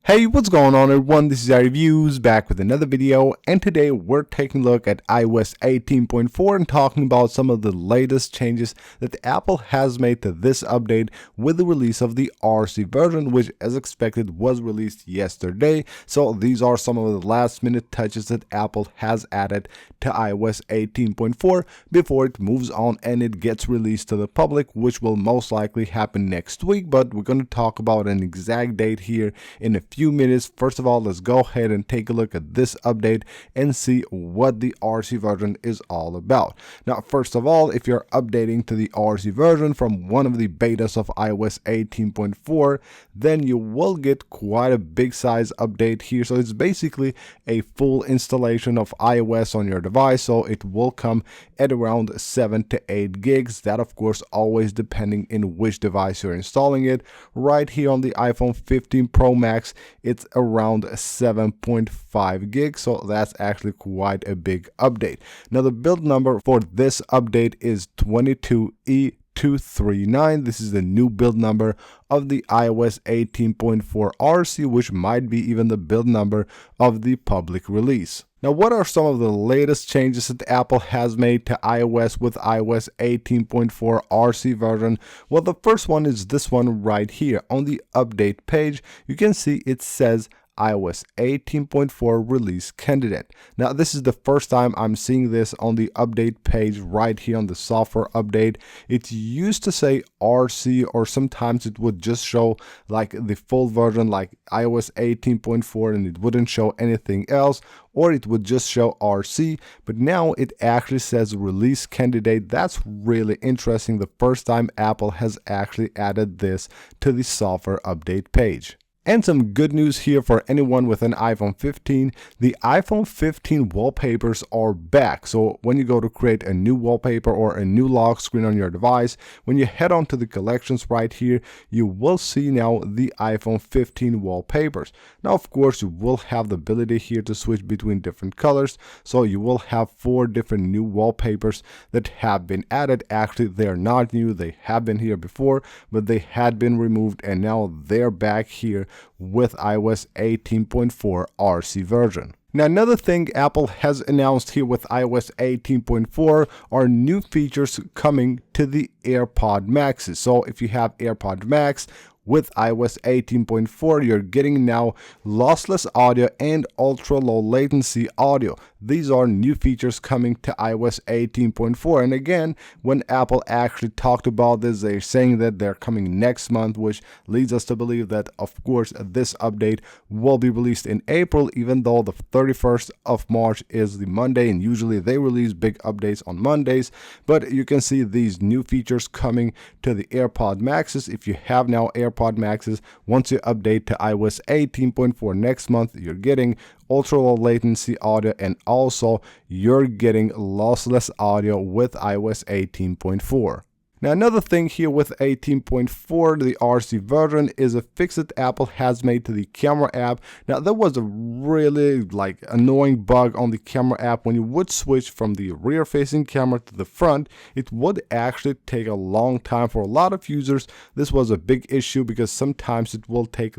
Hey, what's going on everyone, this is iReviews back with another video, and today we're taking a look at iOS 18.4 and talking about some of the latest changes that Apple has made to this update with the release of the RC version, which as expected was released yesterday. So these are some of the last minute touches that Apple has added to iOS 18.4 before it moves on and it gets released to the public, which will most likely happen next week, but we're going to talk about an exact date here in a few minutes. First of all, let's go ahead and take a look at this update and see what the RC version is all about. Now, first of all, if you're updating to the RC version from one of the betas of iOS 18.4, then you will get quite a big size update here. So it's basically a full installation of iOS on your device. So it will come at around 7 to 8 gigs. That of course always depending in which device you're installing it. Right here on the iPhone 15 Pro Max, it's around 7.5 gigs, so that's actually quite a big update. Now the build number for this update is 22E239. This is the new build number of the iOS 18.4 RC, which might be even the build number of the public release. Now, what are some of the latest changes that Apple has made to iOS with iOS 18.4 RC version? Well, the first one is this one right here. On the update page, you can see it says iOS 18.4 release candidate. Now, this is the first time I'm seeing this on the update page right here on the software update. It used to say RC, or sometimes it would just show like the full version, like iOS 18.4, and it wouldn't show anything else, or it would just show RC, but now it actually says release candidate. That's really interesting. The first time Apple has actually added this to the software update page. And some good news here for anyone with an iPhone 15. The iPhone 15 wallpapers are back. So when you go to create a new wallpaper or a new lock screen on your device, when you head on to the collections right here, you will see now the iPhone 15 wallpapers. Now, of course, you will have the ability here to switch between different colors. So you will have 4 different new wallpapers that have been added. Actually, they're not new. They have been here before, but they had been removed and now they're back here with iOS 18.4 RC version. Now, another thing Apple has announced here with iOS 18.4 are new features coming to the AirPod Maxes. So if you have AirPod Max with iOS 18.4, you're getting now lossless audio and ultra low latency audio. These are new features coming to iOS 18.4. And again, when Apple actually talked about this, they're saying that they're coming next month, which leads us to believe that, of course, this update will be released in April, even though the 31st of March is the Monday, and usually they release big updates on Mondays. But you can see these new features coming to the AirPod Maxes. If you have now AirPod Maxes, once you update to iOS 18.4 next month, you're getting ultra low latency audio, and also you're getting lossless audio with iOS 18.4. Now, another thing here with 18.4, the RC version, is a fix that Apple has made to the camera app. Now, there was a really annoying bug on the camera app. When you would switch from the rear facing camera to the front, it would actually take a long time. For a lot of users, this was a big issue because sometimes it will take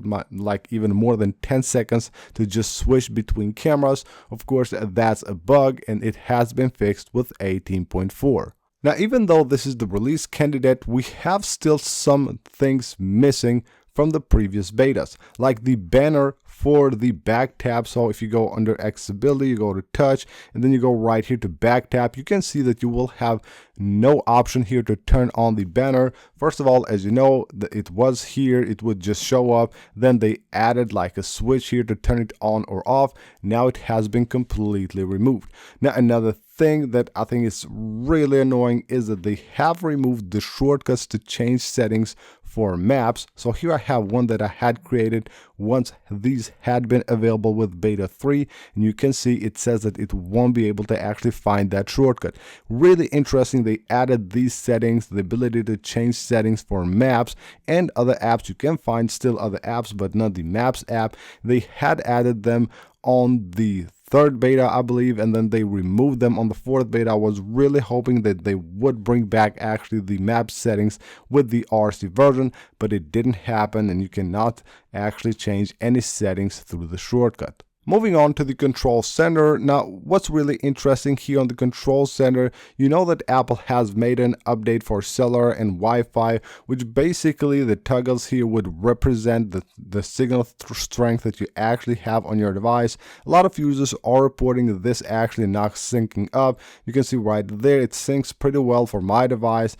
even more than 10 seconds to just switch between cameras. Of course, that's a bug and it has been fixed with 18.4. Now, even though this is the release candidate, we have still some things missing from the previous betas, like the banner for the back tab. So if you go under accessibility, you go to touch, and then you go right here to back tab, you can see that you will have no option here to turn on the banner. First of all, as you know, it was here, it would just show up. Then they added like a switch here to turn it on or off. Now it has been completely removed. Now, another thing that I think is really annoying is that they have removed the shortcuts to change settings for maps. So here I have one that I had created once these had been available with beta 3, and you can see it says that it won't be able to actually find that shortcut. Really interesting, they added these settings, the ability to change settings for maps and other apps. You can find still other apps, but not the Maps app. They had added them on the third beta, I believe, and then they removed them on the fourth beta. I was really hoping that they would bring back actually the map settings with the RC version, but it didn't happen, and you cannot actually change any settings through the shortcut. Moving on to the control center. Now, what's really interesting here on the control center, you know that Apple has made an update for cellular and Wi-Fi, which basically the toggles here would represent the signal strength that you actually have on your device. A lot of users are reporting this actually not syncing up. You can see right there, it syncs pretty well for my device.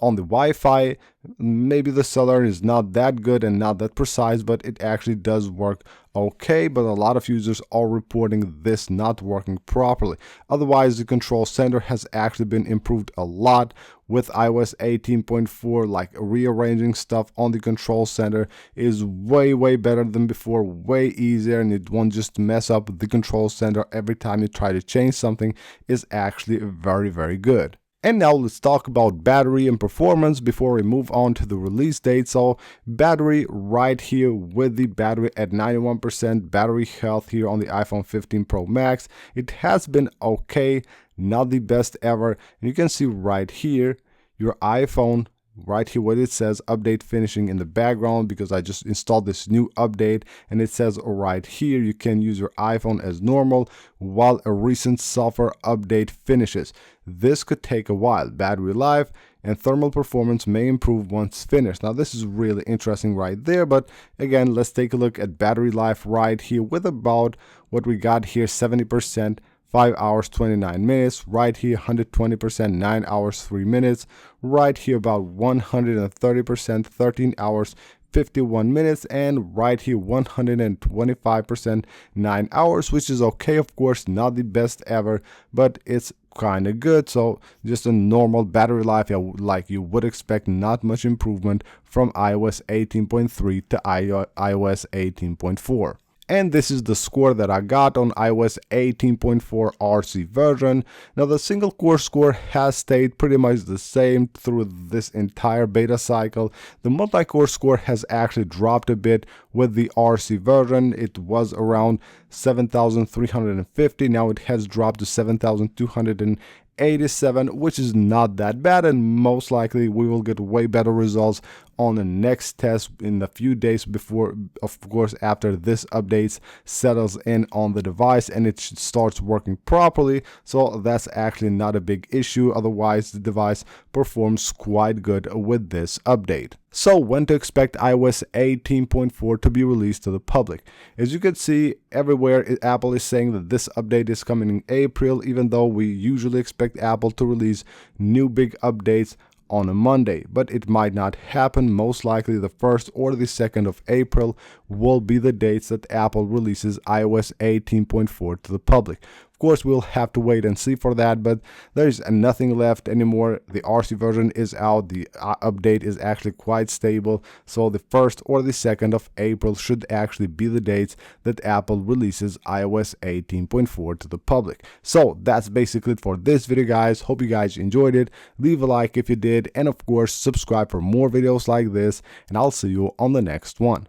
On the Wi-Fi, maybe the cellular is not that good and not that precise, but it actually does work okay. But a lot of users are reporting this not working properly. Otherwise, the control center has actually been improved a lot with iOS 18.4. Like rearranging stuff on the control center is way better than before, way easier, and it won't just mess up the control center every time you try to change something. Is actually very good. And now let's talk about battery and performance before we move on to the release date. So battery right here with the battery at 91% battery health here on the iPhone 15 Pro Max. It has been okay, not the best ever. And you can see right here your iPhone right here what it says update finishing in the background, because I just installed this new update, and it says right here you can use your iPhone as normal while a recent software update finishes. This could take a while. Battery life and thermal performance may improve once finished. Now this is really interesting right there, but again, let's take a look at battery life right here with about what we got here, 70%, 5 hours 29 minutes, right here 120%, 9 hours 3 minutes, right here about 130%, 13 hours 51 minutes, and right here 125%, 9 hours, which is okay. Of course, not the best ever, but it's kind of good. So just a normal battery life, like you would expect, not much improvement from iOS 18.3 to iOS 18.4. And this is the score that I got on iOS 18.4 RC version. Now the single core score has stayed pretty much the same through this entire beta cycle. The multi-core score has actually dropped a bit with the RC version. It was around 7,350. Now it has dropped to 7,287, which is not that bad, and most likely we will get way better results on the next test in a few days before, of course, after this update settles in on the device and it starts working properly. So that's actually not a big issue. Otherwise, the device performs quite good with this update. So when to expect iOS 18.4 to be released to the public? As you can see, everywhere Apple is saying that this update is coming in April, even though we usually expect Apple to release new big updates on a Monday, but it might not happen. Most likely the 1st or the 2nd of April will be the dates that Apple releases iOS 18.4 to the public. Of course, we'll have to wait and see for that, but there's nothing left anymore. The RC version is out. The update is actually quite stable. So the 1st or the 2nd of April should actually be the dates that Apple releases iOS 18.4 to the public. So that's basically it for this video, guys. Hope you guys enjoyed it. Leave a like if you did, and of course, subscribe for more videos like this, and I'll see you on the next one.